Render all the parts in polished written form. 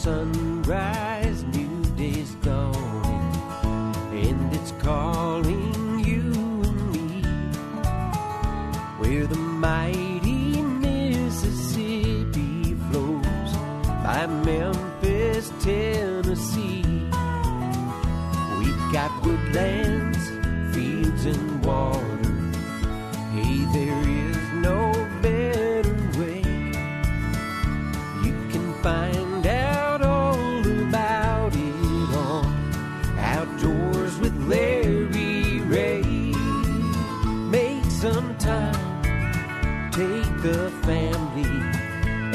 sunrise, new day's dawning, and it's calling you and me, where the mighty Mississippi flows by Memphis, Tennessee. We've got woodlands, fields, and water. Hey, there is no better way. You can find out all about it on Outdoors with Larry Ray. Make some time, take the family,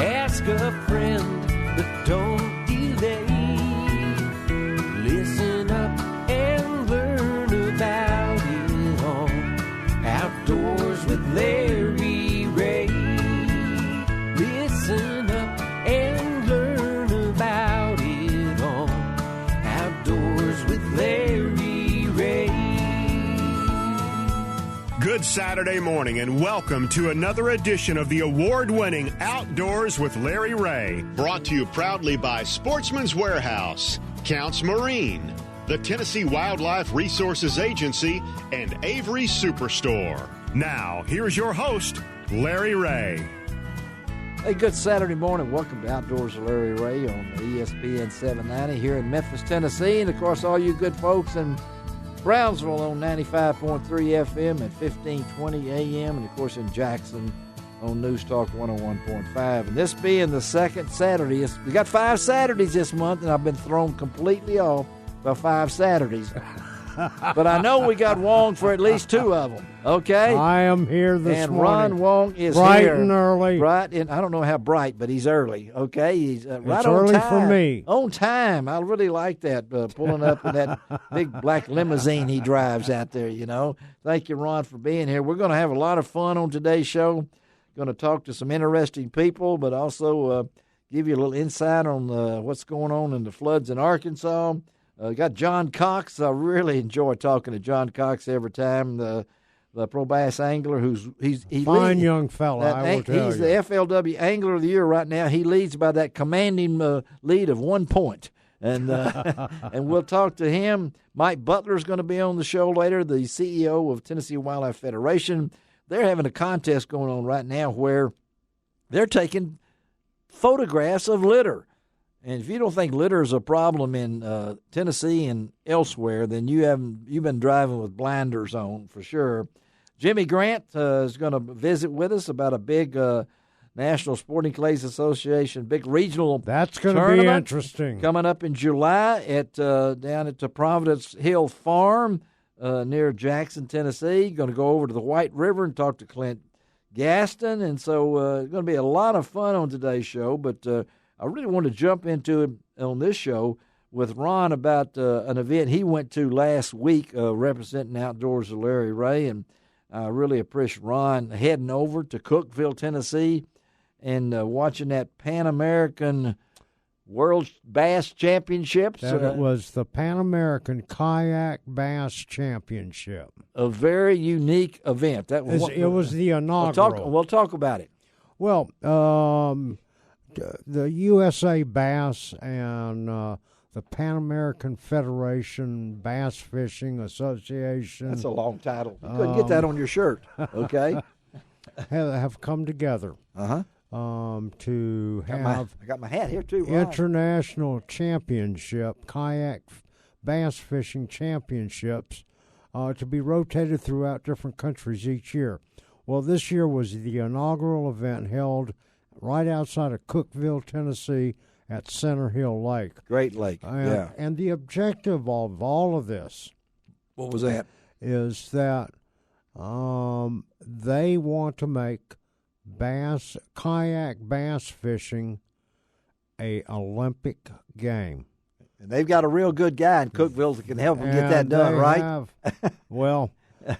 ask a friend, but don't delay. Listen up and learn about it on Outdoors with Larry Ray. Listen up and learn about it on Outdoors with Larry Ray. Good Saturday morning and welcome to another edition of the award-winning Outdoors with Larry Ray. Brought to you proudly by Sportsman's Warehouse, Counts Marine, the Tennessee Wildlife Resources Agency, and Avery Superstore. Now, here's your host, Larry Ray. Hey, good Saturday morning. Welcome to Outdoors with Larry Ray on the ESPN 790 here in Memphis, Tennessee. And, of course, all you good folks in Brownsville on 95.3 FM at 1520 AM. And, of course, in Jackson on News Talk 101.5. And this being the second Saturday, we got 5 Saturdays this month, and I've been thrown completely off by 5 Saturdays. But I know we got Wong for at least 2 of them, okay? I am here this and morning. And Ron Wong is bright here. And early. Bright, and I don't know how bright, but he's early, okay? He's right it's on early time. for me. On time. I really like that, pulling up in that big black limousine he drives out there, you know. Thank you, Ron, for being here. We're going to have a lot of fun on today's show. Going to talk to some interesting people, but also give you a little insight on what's going on in the floods in Arkansas. Got John Cox. I really enjoy talking to John Cox every time. The pro bass angler, he's fine young fella. I will tell you, he's the FLW Angler of the Year right now. He leads by that commanding lead of 1 point, and and we'll talk to him. Mike Butler is going to be on the show later, the CEO of Tennessee Wildlife Federation. They're having a contest going on right now where they're taking photographs of litter. And if you don't think litter is a problem in Tennessee and elsewhere, then you've been driving with blinders on for sure. Jimmy Grant is going to visit with us about a big National Sporting Clays Association, big regional That's going to be interesting. Coming up in July at down at the Providence Hill Farm near Jackson, Tennessee. Going to go over to the White River and talk to Clint Gaston. And so it's going to be a lot of fun on today's show, but I really want to jump into it on this show with Ron about an event he went to last week representing Outdoors with Larry Ray, and I really appreciate Ron heading over to Cookeville, Tennessee, and watching that Pan American World Bass Championships. It was the Pan American Kayak Bass Championship. A very unique event. It was the inaugural. We'll talk about it. Well, the USA Bass and the Pan American Federation Bass Fishing Association. That's a long title. You couldn't get that on your shirt, okay? have come together to have I got my hat here too. international championship, kayak bass fishing championships to be rotated throughout different countries each year. Well, this year was the inaugural event held right outside of Cookeville, Tennessee, at Center Hill Lake. Great Lake, yeah. And the objective of all of this, what was that? Is that they want to make kayak bass fishing a Olympic game. And they've got a real good guy in Cookeville that can help them get that done, right? Well,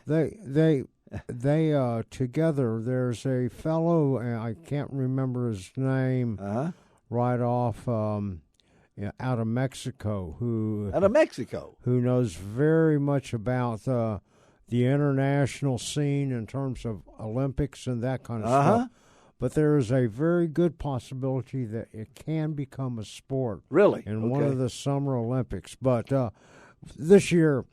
they together, there's a fellow, I can't remember his name, right off out of Mexico, who knows very much about the international scene in terms of Olympics and that kind of stuff. but there is a very good possibility that it can become a sport. Really? In one of the Summer Olympics. But this year,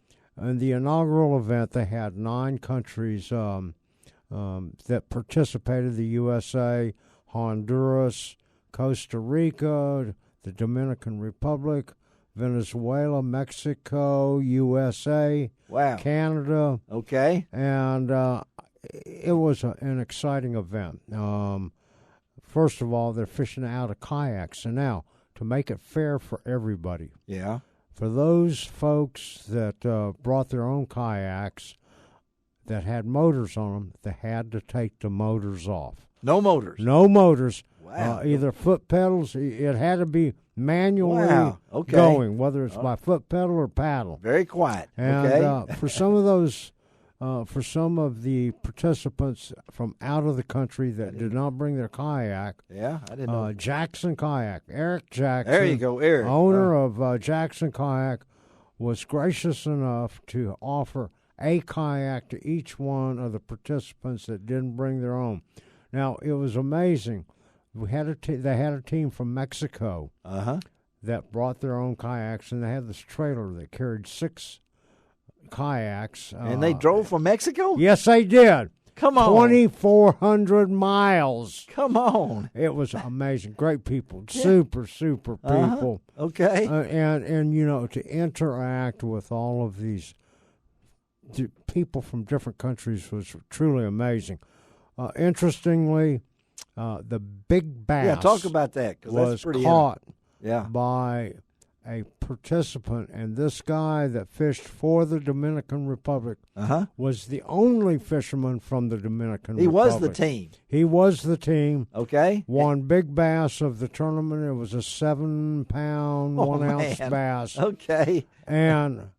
in the inaugural event, they had 9 countries that participated: the USA, Honduras, Costa Rica, the Dominican Republic, Venezuela, Mexico, USA, Canada. Okay. And it was an exciting event. First of all, they're fishing out of kayaks. And now, to make it fair for everybody, for those folks that brought their own kayaks that had motors on them, they had to take the motors off. No motors? No motors. Wow. Either foot pedals. It had to be manually going, whether it's by foot pedal or paddle. Very quiet. And for some of those, for some of the participants from out of the country that did not bring their kayak, I didn't know. Jackson Kayak, Eric Jackson, there you go, Eric, owner of Jackson Kayak, was gracious enough to offer a kayak to each one of the participants that didn't bring their own. Now, it was amazing. They had a team from Mexico that brought their own kayaks, and they had this trailer that carried 6 kayaks. And they drove from Mexico? Yes, they did. Come on. 2,400 miles. Come on. It was amazing. Great people. Super people. Okay. And you know, to interact with all of these people from different countries was truly amazing. Interestingly, the big bass talk about that, 'cause was that's pretty caught by a participant, and this guy that fished for the Dominican Republic was the only fisherman from the Dominican Republic. He was the team. He was the team. Okay. Won big bass of the tournament. It was a 7-pound, 1-ounce bass. Okay. And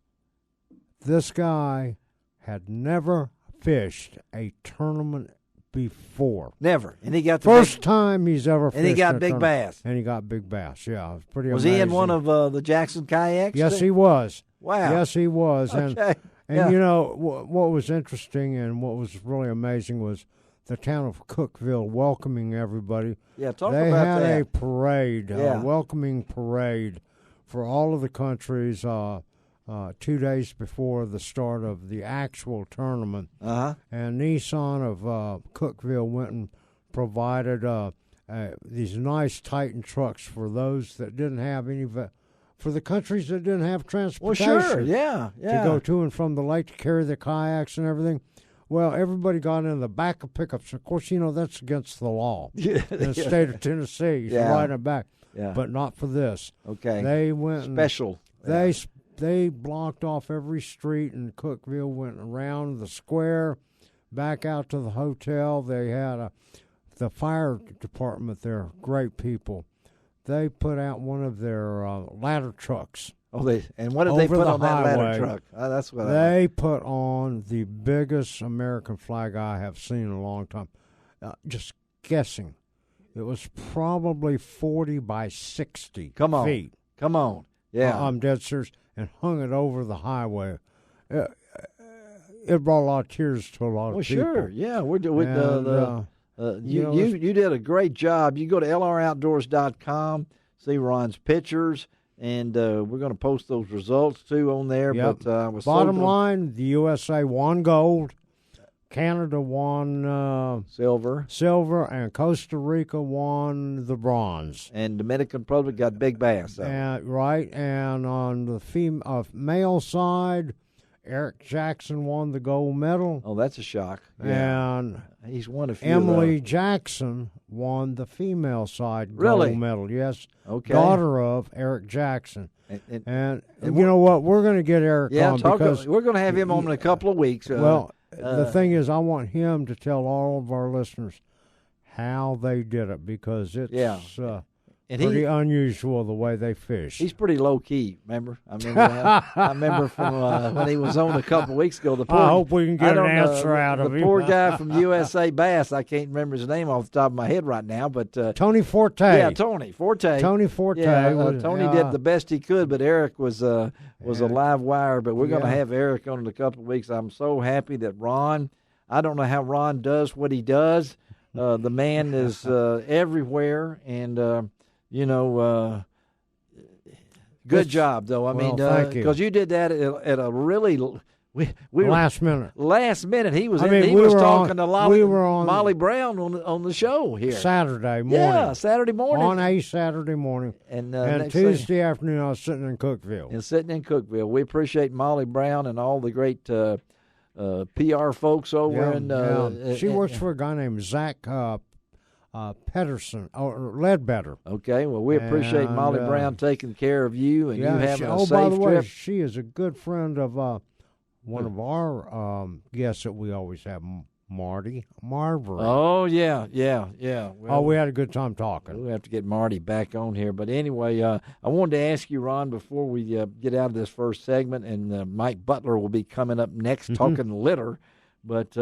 this guy had never fished a tournament before. Never. And he got the first time he's ever fished. And he got a big tournament. bass. And he got big bass. Yeah, it was pretty was amazing. he in one of the Jackson kayaks? Yes, he was. Wow. Yes, he was. Okay. And you know, what was interesting and what was really amazing was the town of Cookeville welcoming everybody. Yeah, talk they about had that. a parade, a welcoming parade for all of the countries 2 days before the start of the actual tournament. And Nissan of Cookeville went and provided these nice Titan trucks for those that didn't have any, for the countries that didn't have transportation. Well, sure, yeah. To go to and from the lake to carry the kayaks and everything. Well, everybody got in the back of pickups. Of course, you know, that's against the law in the state of Tennessee. You ride it back. Yeah. But not for this. Okay. They went special. They blocked off every street in Cookeville, went around the square, back out to the hotel. They had the fire department there, great people. They put out one of their ladder trucks. Oh, and what did they put on that ladder truck? That's what they put on the biggest American flag I have seen in a long time. Just guessing, it was probably 40 by 60 feet. Come on, yeah. I'm dead serious. And hung it over the highway. It brought a lot of tears to a lot of people. Well, sure, yeah. You did a great job. You go to lroutdoors.com, see Ron's pictures, and we're going to post those results too on there. Yep. But bottom line, the USA won gold, Canada won silver, and Costa Rica won the bronze. And Dominican Republic got big bass. Right, and on the male side, Eric Jackson won the gold medal. Oh, that's a shock. Yeah. And he's won a few. Emily Jackson won the female side gold medal. Yes. Okay. Daughter of Eric Jackson. And you know what? We're going to get Eric on because we're going to have him on in a couple of weeks. The thing is, I want him to tell all of our listeners how they did it because it's pretty unusual the way they fish. He's pretty low key. Remember? I remember from when he was on a couple of weeks ago. I hope we can get an answer out of him. The poor guy from USA Bass. I can't remember his name off the top of my head right now, but Tony Forte. Yeah, Tony Forte. Tony Forte. Yeah, Tony did the best he could, but Eric was a live wire. But we're going to have Eric on in a couple of weeks. I'm so happy that Ron. I don't know how Ron does what he does. The man is everywhere, and good job though. I mean, thank you. because you did that at a really we last minute. Last minute, he was I mean, he we was were talking on- to we were on- Molly Brown on the show here Saturday morning. Yeah, Saturday morning On a Saturday morning. and And next thing- Tuesday afternoon, I was sitting in Cookeville. and sitting in Cookeville. We appreciate Molly Brown and all the great PR folks over in. She works for a guy named Zach Pedersen, or Ledbetter. Okay, well, we appreciate And, Molly Brown taking care of you and you having a by safe the way, trip. she is a good friend of one of our guests that we always have, Marty Marbury. Oh yeah. Well, We had a good time talking. we'll have to get Marty back on here. But anyway, I wanted to ask you, Ron, before we get out of this first segment, and Mike Butler will be coming up next talking litter. But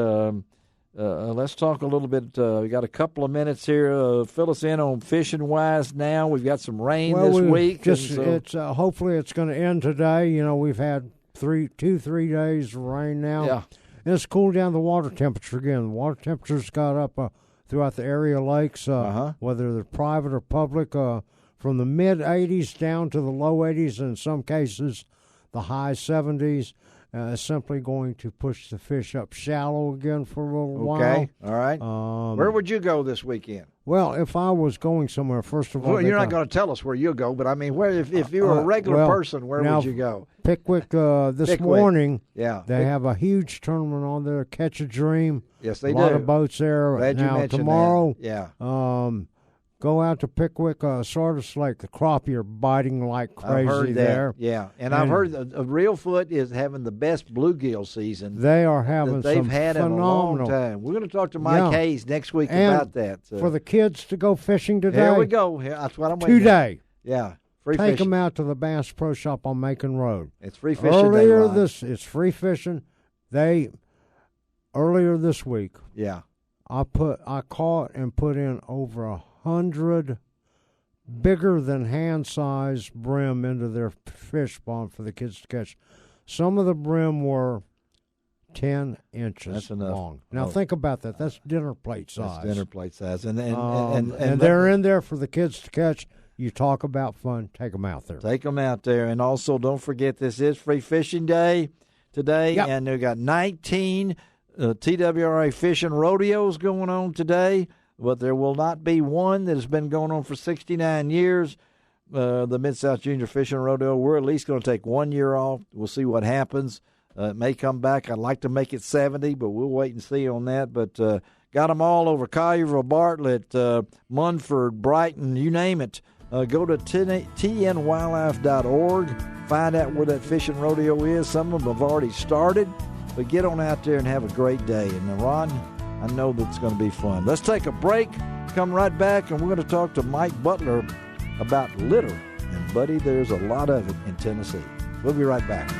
let's talk a little bit. We got a couple of minutes here. Fill us in on fishing wise now. We've got some rain this week. and so- It's hopefully it's going to end today. You know, we've had 3 days of rain now. Yeah. And it's cooled down the water temperature again. The water temperature's got up throughout the area lakes, whether they're private or public, from the mid-80s down to the low 80s, and in some cases the high 70s. Simply going to push the fish up shallow again for a little while. Okay, all right. Where would you go this weekend? Well, if I was going somewhere, first of all, Well, you're not going to tell us where you'll go, but I mean, where if you were a regular person, where now, would you go? Pickwick this Pickwick. morning. Yeah, They have a huge tournament on there, Catch a Dream. Yes, they a lot do. of boats there. Glad you now, mentioned tomorrow, that. Yeah. go out to Pickwick, Sardis Lake. The crappie are biting like crazy I've heard there. that. Yeah, and I've heard that Reelfoot is having the best bluegill season They are having that they've some had phenomenal. in a long time. We're going to talk to Mike Yeah. Hayes next week And about that. So. For the kids to go fishing today. Here we go. Here, that's what I'm waiting. Today. Yeah, free Take fishing. them out to the Bass Pro Shop on Macon Road. It's free fishing day, Earlier Ron. it's free fishing. Earlier this week, Yeah. I caught and put in over 100 bigger than hand size brim into their fish pond for the kids to catch. Some of the brim were 10 inches That's enough. long. Now Oh. think about that. That's dinner plate size. That's dinner plate size, and they're in there for the kids to catch. You talk about fun, take them out there. Take them out there, and also don't forget this is free fishing day today, Yep. and they've got 19 TWRA fishing rodeos going on today, but there will not be one that has been going on for 69 years. The Mid-South Junior Fishing Rodeo, we're at least going to take 1 year off. We'll see what happens. It may come back. I'd like to make it 70, but we'll wait and see on that. But got them all over Collierville, Bartlett, Munford, Brighton, you name it. Go to tnwildlife.org. Find out where that fishing rodeo is. Some of them have already started, but get on out there and have a great day. And Ron, I know that's going to be fun. Let's take a break, come right back, and we're going to talk to Mike Butler about litter. And, buddy, there's a lot of it in Tennessee. We'll be right back.